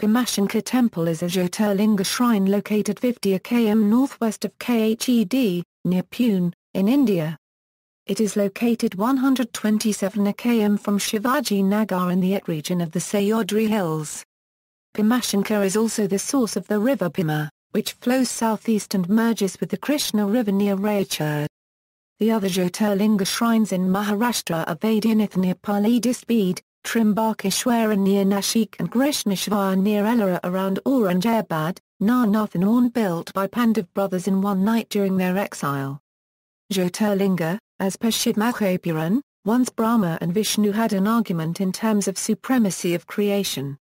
Bhimashankar Temple is a Jyotirlinga shrine located 50 km northwest of Khed, near Pune, in India. It is located 127 km from Shivaji Nagar in the region of the Sahyadri hills. Bhimashankar is also the source of the river Bhima, which flows southeast and merges with the Krishna river near Raichur. The other Jyotirlinga shrines in Maharashtra are Vaidyanath near Parli Dist Beed, Trimbakeshwara near Nashik and Grishneshwar near Ellora around Aurangabad, Nagnaath and Aundh built by Pandav brothers in one night during their exile. Jyotirlinga, as per Shivaji, once Brahma and Vishnu had an argument in terms of supremacy of creation.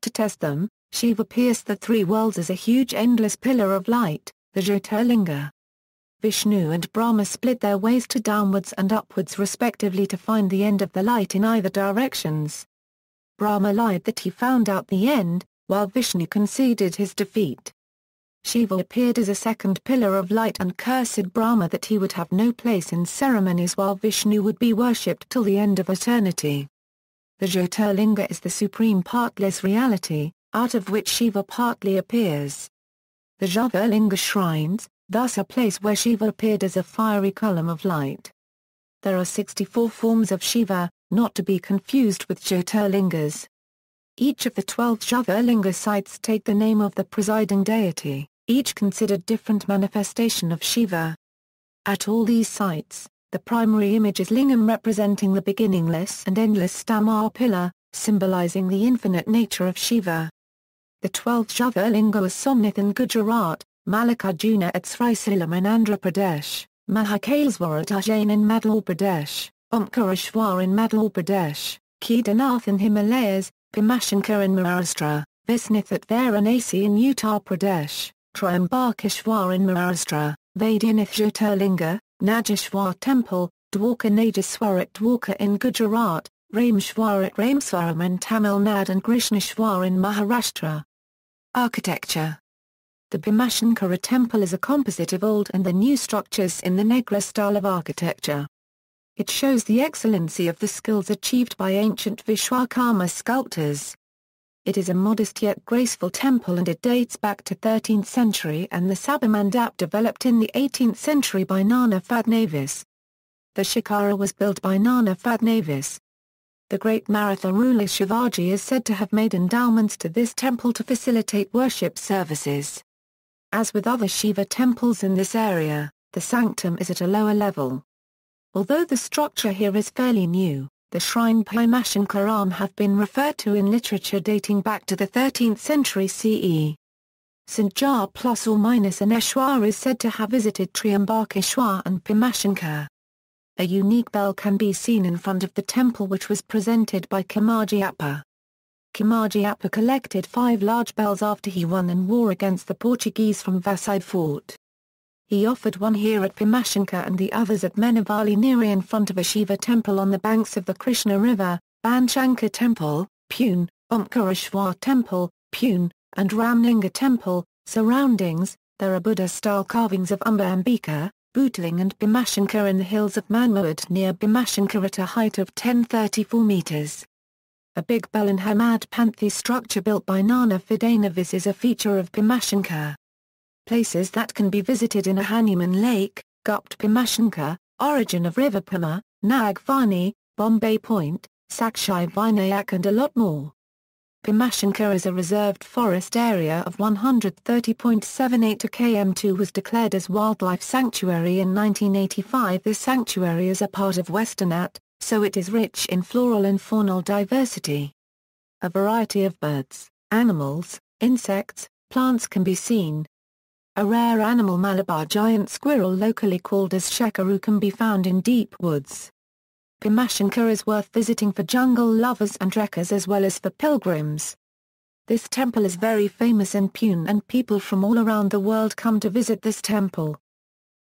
To test them, Shiva pierced the three worlds as a huge endless pillar of light, the Jyotirlinga. Vishnu and Brahma split their ways to downwards and upwards respectively to find the end of the light in either directions. Brahma lied that he found out the end, while Vishnu conceded his defeat. Shiva appeared as a second pillar of light and cursed Brahma that he would have no place in ceremonies while Vishnu would be worshipped till the end of eternity. The Jyotirlinga is the supreme partless reality, out of which Shiva partly appears. The Jyotirlinga shrines, thus a place where Shiva appeared as a fiery column of light. There are 64 forms of Shiva, not to be confused with Jyotirlingas. Each of the 12 Jyotirlinga sites take the name of the presiding deity, each considered different manifestation of Shiva. At all these sites, the primary image is lingam representing the beginningless and endless Stamar pillar, symbolizing the infinite nature of Shiva. The 12th Jyotirlinga are Somnath in Gujarat, Mallikarjuna at Srisailam in Andhra Pradesh, Mahakaleshwara Ujjain in Madhya Pradesh, Omkareshwar in Madhya Pradesh, Kedarnath in Himalayas, Bhimashankar in Maharashtra, Vishnath at Varanasi in Uttar Pradesh, Trimbakeshwara in Maharashtra, Vaidyanath Jyotirlinga, Nageshwar Temple, Dwarka Nageswar at Dwarka in Gujarat, Rameshwar at Rameswaram in Tamil Nadu and Grishneshwar in Maharashtra. Architecture. The Bhimashankara Temple is a composite of old and the new structures in the Negra style of architecture. It shows the excellency of the skills achieved by ancient Vishwakarma sculptors. It is a modest yet graceful temple and it dates back to 13th century and the Sabha developed in the 18th century by Nana Fadnavis. The Shikara was built by Nana Fadnavis. The great Maratha ruler Shivaji is said to have made endowments to this temple to facilitate worship services. As with other Shiva temples in this area, the sanctum is at a lower level. Although the structure here is fairly new, the shrine Bhimashankaram have been referred to in literature dating back to the 13th century CE. St. Jar plus or minus Aneshwar is said to have visited Trimbakeshwara and Bhimashankar. A unique bell can be seen in front of the temple which was presented by Kamaji Appa. Kamaji Appa collected 5 large bells after he won in war against the Portuguese from Vasai Fort. He offered one here at Bhimashankar and the others at Menavali Neri in front of a Shiva temple on the banks of the Krishna river, Bhimashankar Temple, Pune, Omkareshwar Temple, Pune, and Ramlinga Temple. Surroundings, there are Buddha-style carvings of Amba Ambika, Bhutling and Bhimashankar in the hills of Manmud near Bhimashankar at a height of 1034 meters. A big bell in Hamad Panthi structure built by Nana Fadnavis is a feature of Bhimashankar. Places that can be visited in a Hanuman Lake, Gupt Bhimashankar, origin of River Bhima, Nagvani, Bombay Point, Sakshi Vinayak and a lot more. Bhimashankar is a reserved forest area of 130.78 km2 was declared as wildlife sanctuary in 1985. This sanctuary is a part of Vaidyanath, so it is rich in floral and faunal diversity. A variety of birds, animals, insects, plants can be seen. A rare animal Malabar giant squirrel locally called as shekaru can be found in deep woods. Bhimashankar is worth visiting for jungle lovers and trekkers as well as for pilgrims. This temple is very famous in Pune and people from all around the world come to visit this temple.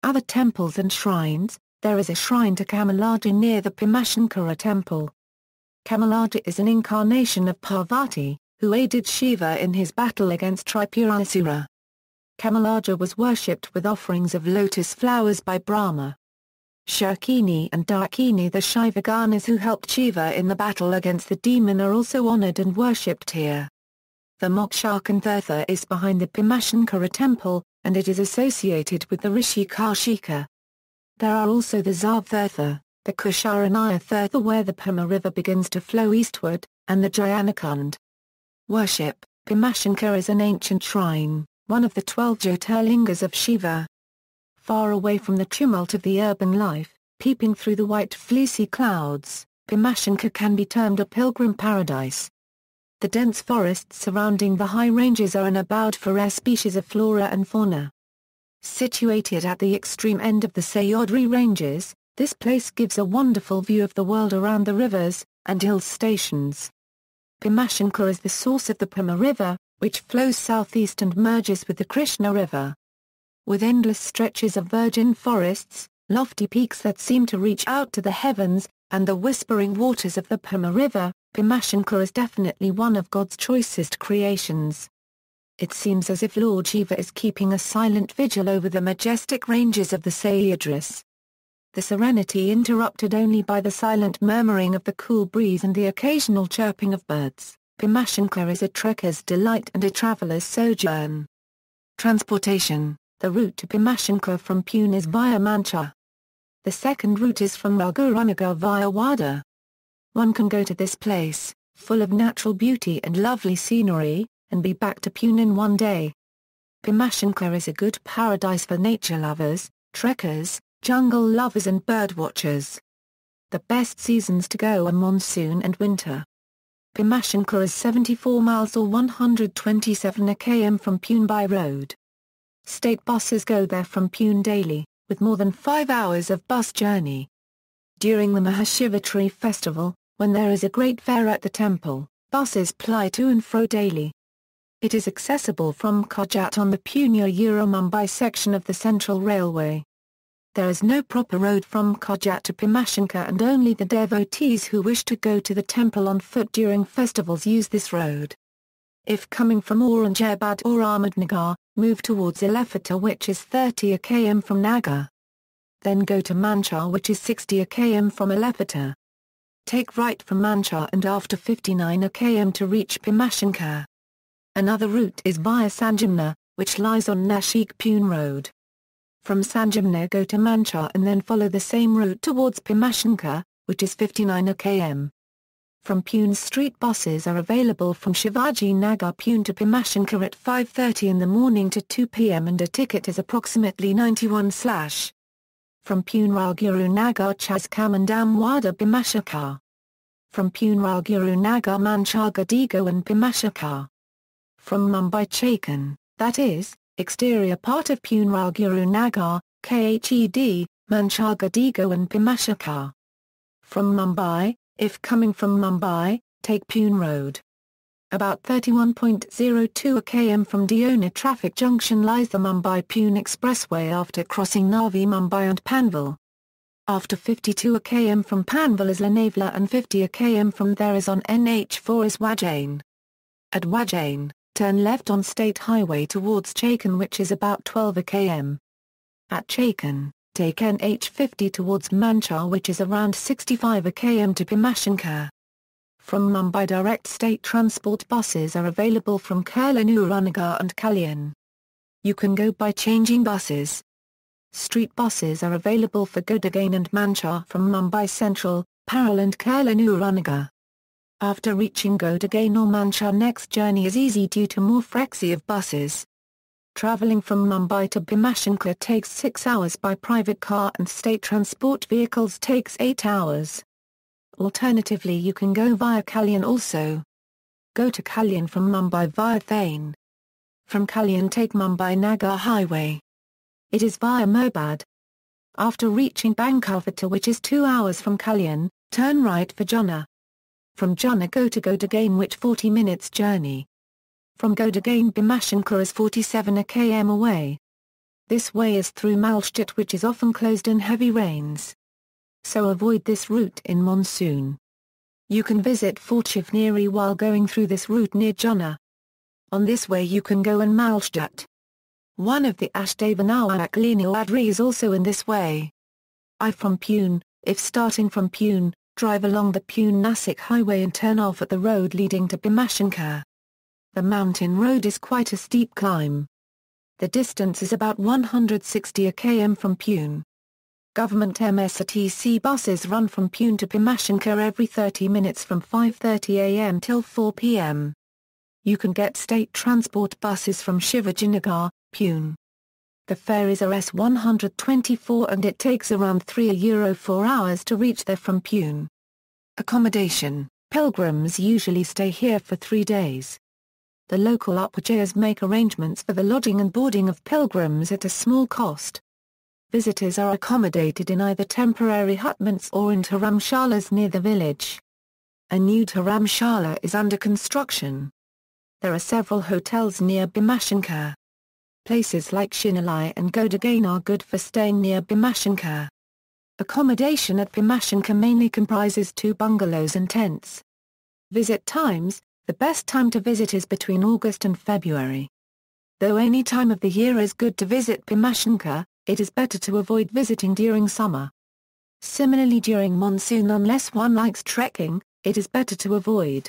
Other temples and shrines. There is a shrine to Kamalaji near the Bhimashankara temple. Kamalaji is an incarnation of Parvati, who aided Shiva in his battle against Tripurasura. Kamalaji was worshipped with offerings of lotus flowers by Brahma. Shakini and Dakini, the Shivaganas who helped Shiva in the battle against the demon, are also honored and worshipped here. The Mokshakan Tirtha is behind the Bhimashankara Temple, and it is associated with the Rishi Karshika. There are also the Zav Tirtha, the Kusharanaya Tirtha where the Bhima River begins to flow eastward, and the Jayanakund. Worship. Bhimashankara is an ancient shrine, one of the 12 Jyotirlingas of Shiva. Far away from the tumult of the urban life, peeping through the white fleecy clouds, Bhimashankara can be termed a pilgrim paradise. The dense forests surrounding the high ranges are an abode for rare species of flora and fauna. Situated at the extreme end of the Sahyadri ranges, this place gives a wonderful view of the world around the rivers and hill stations. Bhimashankara is the source of the Bhima River, which flows southeast and merges with the Krishna River. With endless stretches of virgin forests, lofty peaks that seem to reach out to the heavens, and the whispering waters of the Bhima River, Bhimashankara is definitely one of God's choicest creations. It seems as if Lord Shiva is keeping a silent vigil over the majestic ranges of the Sahyadris. The serenity interrupted only by the silent murmuring of the cool breeze and the occasional chirping of birds, Bhimashankara is a trekker's delight and a traveller's sojourn. Transportation. The route to Bhimashankara from Pune is via Mancha. The second route is from Raghunagar via Wada. One can go to this place, full of natural beauty and lovely scenery, and be back to Pune in one day. Bhimashankara is a good paradise for nature lovers, trekkers, jungle lovers and bird watchers. The best seasons to go are monsoon and winter. Bhimashankara is 74 miles or 127 km from Pune by road. State buses go there from Pune daily, with more than 5 hours of bus journey. During the Mahashivaratri festival, when there is a great fair at the temple, buses ply to and fro daily. It is accessible from Ghat on the Pune-Mumbai section of the Central Railway. There is no proper road from Ghat to Bhimashankara and only the devotees who wish to go to the temple on foot during festivals use this road. If coming from Aurangabad or Ahmednagar, move towards Ellora which is 30 km from Nagar. Then go to Mancha which is 60 km from Ellora. Take right from Mancha and after 59 km to reach Bhimashankara. Another route is via Sanjamna, which lies on Nashik-Pune road. From Sanjamna go to Mancha and then follow the same route towards Bhimashankara, which is 59 km. From Pune street buses are available from Shivaji Nagar Pune to Bhimashankara at 5:30 in the morning to 2 p.m. and a ticket is approximately 91/. From Pune Raghunagar Nagar Chaskamandam Wada Bhimashankara. From Pune Raghunagar Nagar Mancha Gadigo and Bhimashankara. From Mumbai Chakan, that is, exterior part of Pune Raghunagar Nagar, Khed, Mancha Gadigo and Bhimashankara. From Mumbai, if coming from Mumbai, take Pune Road. About 31.02 km from Deona traffic junction lies the Mumbai-Pune Expressway after crossing Navi Mumbai and Panvel. After 52 km from Panvel is Lonavala and 50 km from there is on NH4 is Ujjain. At Ujjain, turn left on State Highway towards Chakan which is about 12 km. At Chakan, take NH50 towards Mancha which is around 65 km to Bhimashankara. From Mumbai direct state transport buses are available from Aurangabad and Kalyan. You can go by changing buses. Street buses are available for Godagaon and Mancha from Mumbai Central, Parel and Aurangabad. After reaching Godagaon or Mancha next journey is easy due to more flexi of buses. Travelling from Mumbai to Bhimashankara takes 6 hours by private car and state transport vehicles takes 8 hours. Alternatively you can go via Kalyan also. Go to Kalyan from Mumbai via Thane. From Kalyan take Mumbai Nagar Highway. It is via Mobad. After reaching Bankavata which is 2 hours from Kalyan, turn right for Jonna. From Jonna go to Godagaon which 40 minutes journey. From Godagaon Bhimashankara is 47 km away. This way is through Malstat which is often closed in heavy rains. So avoid this route in monsoon. You can visit Fort Shivneri while going through this route near Jonna. On this way you can go in Malstat. One of the Ashtavanawak Adri is also in this way. From Pune, if starting from Pune, drive along the Pune-Nasik highway and turn off at the road leading to Bhimashankara. The mountain road is quite a steep climb. The distance is about 160 km from Pune. Government MSRTC buses run from Pune to Bhimashankar every 30 minutes from 5:30 am till 4 pm. You can get state transport buses from Shivaji Nagar, Pune. The fare is Rs 124 and it takes around €3 4 hours to reach there from Pune. Accommodation: pilgrims usually stay here for 3 days. The local upajayas make arrangements for the lodging and boarding of pilgrims at a small cost. Visitors are accommodated in either temporary hutments or in dharamshalas near the village. A new dharamshala is under construction. There are several hotels near Bhimashankar. Places like Shinalai and Godagaon are good for staying near Bhimashankar. Accommodation at Bhimashankar mainly comprises 2 bungalows and tents. Visit times: the best time to visit is between August and February. Though any time of the year is good to visit Bhimashankar, it is better to avoid visiting during summer. Similarly, during monsoon, unless one likes trekking, it is better to avoid.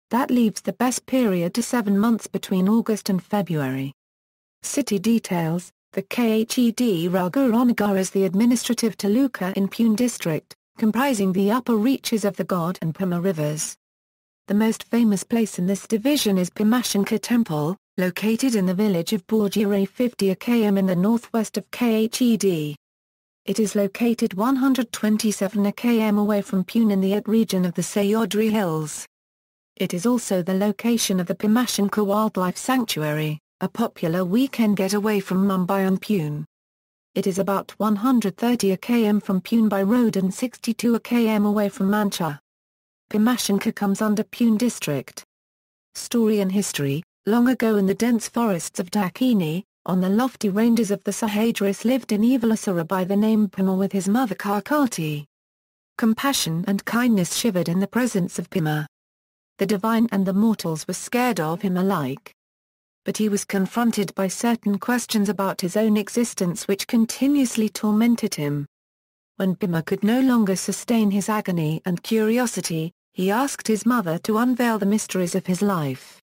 That leaves the best period to 7 months between August and February. City details: the Khed Raguranagar is the administrative taluka in Pune district, comprising the upper reaches of the Ghat and Bhima rivers. The most famous place in this division is Bhimashankar Temple, located in the village of Bhojire 50 km in the northwest of Khed. It is located 127 km away from Pune in the At region of the Sahyadri Hills. It is also the location of the Bhimashankar Wildlife Sanctuary, a popular weekend getaway from Mumbai and Pune. It is about 130 km from Pune by road and 62 km away from Mancha. Bhimashankar comes under Pune district. Story and history: long ago in the dense forests of Dakini, on the lofty ranges of the Sahyadris lived an evil asura by the name Bhima with his mother Kakati. Compassion and kindness shivered in the presence of Bhima. The divine and the mortals were scared of him alike. But he was confronted by certain questions about his own existence which continuously tormented him. When Bhima could no longer sustain his agony and curiosity, he asked his mother to unveil the mysteries of his life.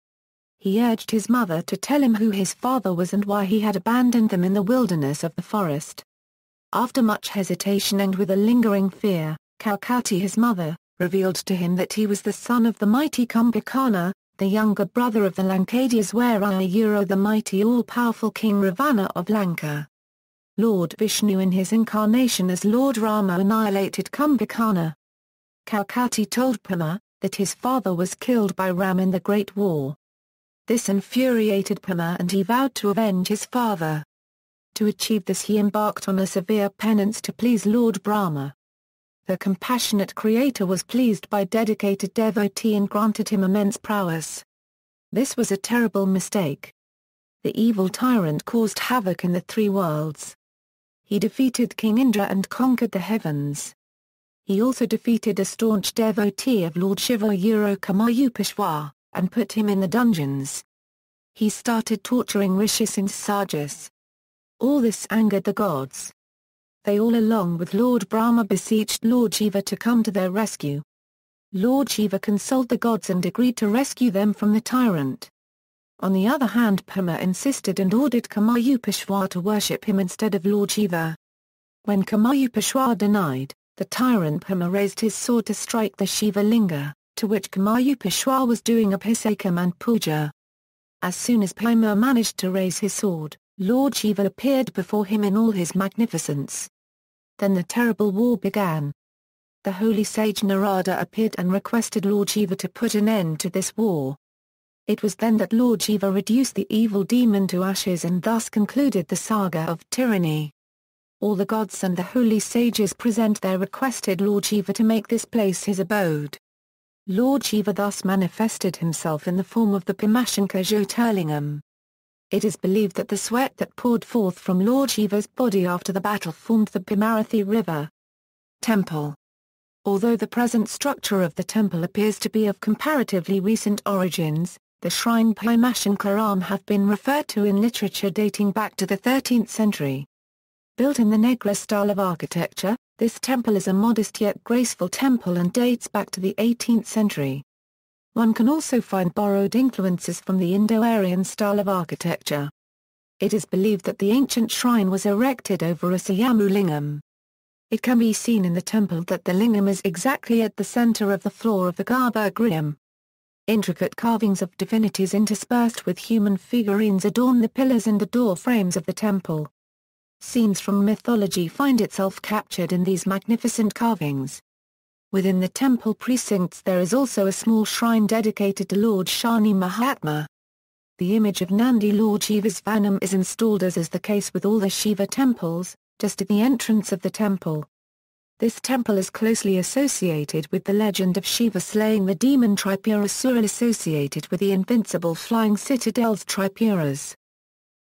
He urged his mother to tell him who his father was and why he had abandoned them in the wilderness of the forest. After much hesitation and with a lingering fear, Kakati, his mother, revealed to him that he was the son of the mighty Kumbhakarna, the younger brother of the Lankadhyaswara, the mighty all-powerful King Ravana of Lanka. Lord Vishnu in his incarnation as Lord Rama annihilated Kumbhakarna. Kakati told Bhima that his father was killed by Ram in the Great War. This infuriated Bhima and he vowed to avenge his father. To achieve this he embarked on a severe penance to please Lord Brahma. The compassionate creator was pleased by dedicated devotee and granted him immense prowess. This was a terrible mistake. The evil tyrant caused havoc in the 3 worlds. He defeated King Indra and conquered the heavens. He also defeated a staunch devotee of Lord Shiva Kamayupeshwar, and put him in the dungeons. He started torturing rishis and sages. All this angered the gods. They all along with Lord Brahma beseeched Lord Shiva to come to their rescue. Lord Shiva consoled the gods and agreed to rescue them from the tyrant. On the other hand, Bhima insisted and ordered Kamayupeshwar to worship him instead of Lord Shiva. When Kamayupeshwar denied, the tyrant Bhima raised his sword to strike the Shiva Linga, to which Kamayupeshwar was doing Abhisekam and Puja. As soon as Bhima managed to raise his sword, Lord Shiva appeared before him in all his magnificence. Then the terrible war began. The holy sage Narada appeared and requested Lord Shiva to put an end to this war. It was then that Lord Shiva reduced the evil demon to ashes and thus concluded the saga of tyranny. All the gods and the holy sages present their requested Lord Shiva to make this place his abode. Lord Shiva thus manifested himself in the form of the Bhimashankar Jyotirlingam. It is believed that the sweat that poured forth from Lord Shiva's body after the battle formed the Bhimarathi river. Temple. Although the present structure of the temple appears to be of comparatively recent origins, the shrine Bhimashankaram have been referred to in literature dating back to the 13th century. Built in the Negra style of architecture, this temple is a modest yet graceful temple and dates back to the 18th century. One can also find borrowed influences from the Indo-Aryan style of architecture. It is believed that the ancient shrine was erected over a Swayambhu lingam. It can be seen in the temple that the lingam is exactly at the center of the floor of the garbhagriha. Intricate carvings of divinities interspersed with human figurines adorn the pillars and the door frames of the temple. Scenes from mythology find itself captured in these magnificent carvings. Within the temple precincts there is also a small shrine dedicated to Lord Shani Mahatma. The image of Nandi Lord Shiva's Vanam is installed as is the case with all the Shiva temples, just at the entrance of the temple. This temple is closely associated with the legend of Shiva slaying the demon Tripurasura associated with the invincible flying citadels Tripuras.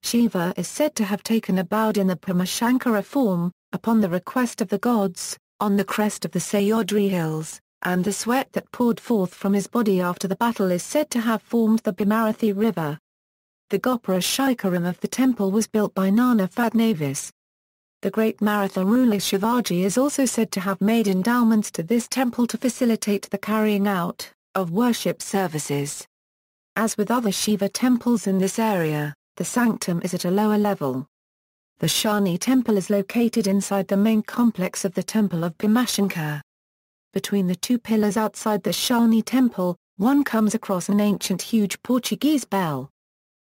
Shiva is said to have taken a bow in the Bhimashankara form, upon the request of the gods, on the crest of the Sahyadri hills, and the sweat that poured forth from his body after the battle is said to have formed the Bhimarathi river. The Gopura Shikaram of the temple was built by Nana Fadnavis. The great Maratha ruler Shivaji is also said to have made endowments to this temple to facilitate the carrying out of worship services. As with other Shiva temples in this area, the sanctum is at a lower level. The Shani temple is located inside the main complex of the temple of Bhimashankar. Between the two pillars outside the Shani temple, one comes across an ancient huge Portuguese bell.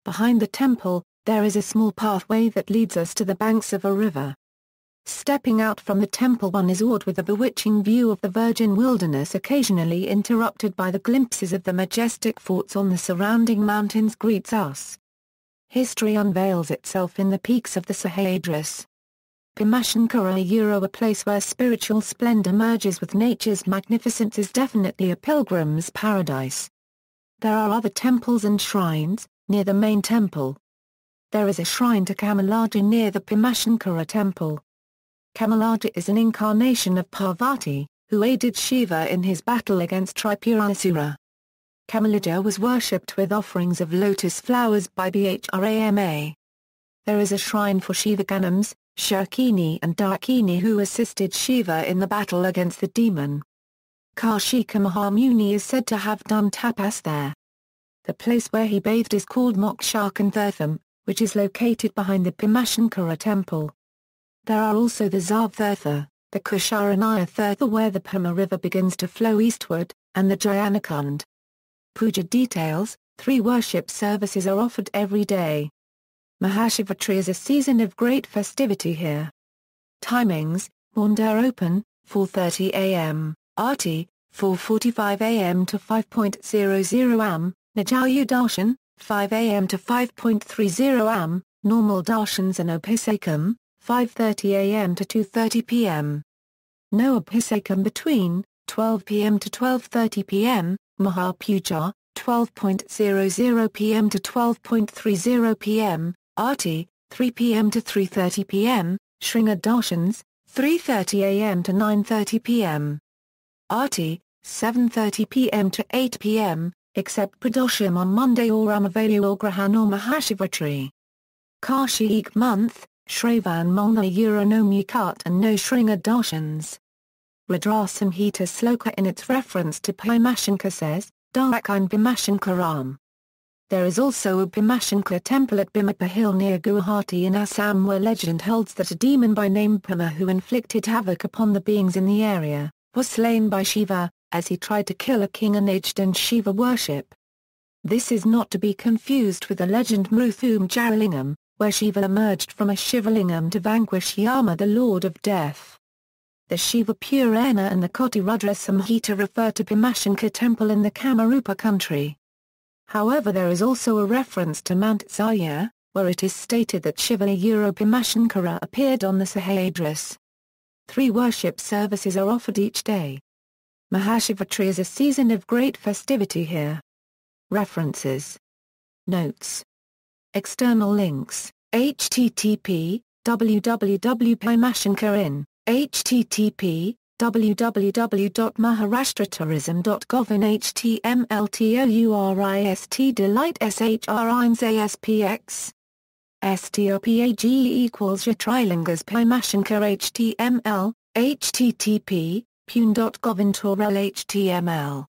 Behind the temple, there is a small pathway that leads us to the banks of a river. Stepping out from the temple one is awed with a bewitching view of the virgin wilderness occasionally interrupted by the glimpses of the majestic forts on the surrounding mountains greets us. History unveils itself in the peaks of the Sahyadris. Bhimashankara, a place where spiritual splendor merges with nature's magnificence, is definitely a pilgrim's paradise. There are other temples and shrines, near the main temple. There is a shrine to Kamalaja near the Bhimashankara temple. Kamalaja is an incarnation of Parvati, who aided Shiva in his battle against Tripurasura. Kamalaja was worshipped with offerings of lotus flowers by Bhrama. There is a shrine for Shiva Ganams, Shakini and Dakini who assisted Shiva in the battle against the demon. Kaushika Mahamuni is said to have done tapas there. The place where he bathed is called Mokshakanthirtham, which is located behind the Bhimashankara temple. There are also the Zarvtirtha, the Kusharanaya Tirtha where the Bhima river begins to flow eastward, and the Jayanakund. Puja details: 3 worship services are offered every day. Mahashivaratri is a season of great festivity here. Timings: Mandir open, 4:30 am, Aarti, 4:45 am to 5:00 am, Nijayu Darshan, 5 am to 5:30 am, Normal Darshans and Abhisekam, 5:30 am to 2:30 pm. No Abhisekam between 12 pm to 12:30 pm, Mahapuja, 12:00 pm to 12:30 pm, Aarti, 3 pm to 3:30 pm, Shringa Darshans, 3:30 am to 9:30 pm. Aarti, 7:30 pm to 8 pm, except Pradosham on Monday or Amavali or Grahan or Mahashivaratri. Karshik month, Shravan Mangala no Mukhat and no Shringa Darshans. Rudra Samhita Sloka in its reference to Bhimashankar says, Darakan Bhimashankaram. There is also a Bhimashankar temple at Bhimapa Hill near Guwahati in Assam where legend holds that a demon by name Bhima who inflicted havoc upon the beings in the area, was slain by Shiva, as he tried to kill a king and aged in Shiva worship. This is not to be confused with the legend Mruthum Jaralingam, where Shiva emerged from a Shivalingam to vanquish Yama the lord of death. The Shiva Purana and the Koti Rudra Samhita refer to Bhimashankar temple in the Kamarupa country. However, there is also a reference to Mount Zaya, where it is stated that Shiva Bhimashankara appeared on the Sahyadris. 3 worship services are offered each day. Mahashivaratri is a season of great festivity here. References. Notes. External links: http www.bhimashankarin, http www.maharashtraturism.gov in HTML TOURIST delight SHRINS STRPAGE equals Jyotirlingas Bhimashankar HTML, http, pune.gov in HTML